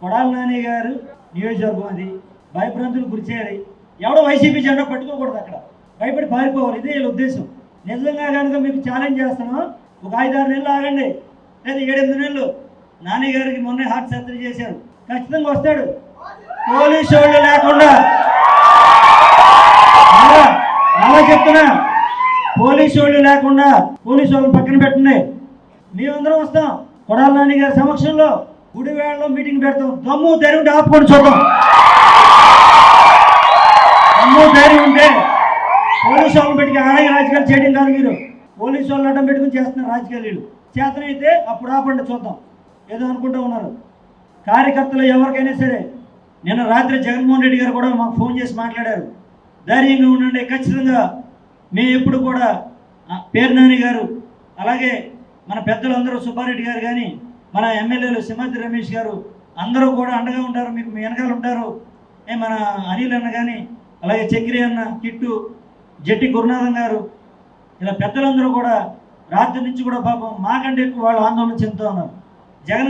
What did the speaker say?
కొడాలి నాని గారు నియోజకవర్గం అది, భయభ్రాంతులు గురి చేయాలి. ఎవడో వైసీపీ జెండా పట్టుకోకూడదు, అక్కడ భయపడి పారిపోవాలి. ఇదే వీళ్ళ ఉద్దేశం. నిజంగా కనుక మీకు ఛాలెంజ్ చేస్తాను, ఒక 5-6 నెలలు ఆగండి, లేదా 7-8 నెలలు. నాని గారికి మొన్నే హార్ట్ సర్జరీ చేశారు, ఖచ్చితంగా వస్తాడు. పోలీసు వాళ్ళు లేకుండా అలా చెప్తున్నా, పోలీసు వాళ్ళు లేకుండా పోలీసు వాళ్ళని పక్కన పెట్టండి, మేమందరం వస్తాం. కొడాలి నాని గారి సమక్షంలో గుడివేళలో మీటింగ్ పెడతాం. దమ్ము ధైర్యం ఉంటే ఆపుకొని చూద్దాం. దమ్ము ధైర్యం ఉంటే పోలీసు వాళ్ళని పెట్టి ఆడగా రాజకీయాలు చేయడం కాదు. మీరు పోలీసు వాళ్ళని అడ్డం పెట్టుకుని చేస్తున్నారు రాజకీయాలు. చేతనైతే అప్పుడు ఆపండి, చూద్దాం. ఏదో అనుకుంటూ ఉన్నారు కార్యకర్తలు ఎవరికైనా సరే. నిన్న రాత్రి జగన్మోహన్ రెడ్డి గారు కూడా మాకు ఫోన్ చేసి మాట్లాడారు, ధైర్యంగా ఉండండి, ఖచ్చితంగా మేము ఎప్పుడు కూడా పేరు నాని గారు, అలాగే మన పెద్దలందరూ సుబ్బారెడ్డి గారు కానీ, మన ఎమ్మెల్యేలు సింహాద్రి రమేష్ గారు అందరూ కూడా అండగా ఉంటారు, మీకు మీ వెనకాల ఉంటారు. మన అనిల్ అన్న కానీ, అలాగే చక్రి అన్న, కిట్టు, జట్టి గురునాథం గారు, ఇలా పెద్దలందరూ కూడా రాత్రి నుంచి కూడా పాపం మాకంటే ఎక్కువ వాళ్ళు ఆందోళన చెందుతూ ఉన్నారు.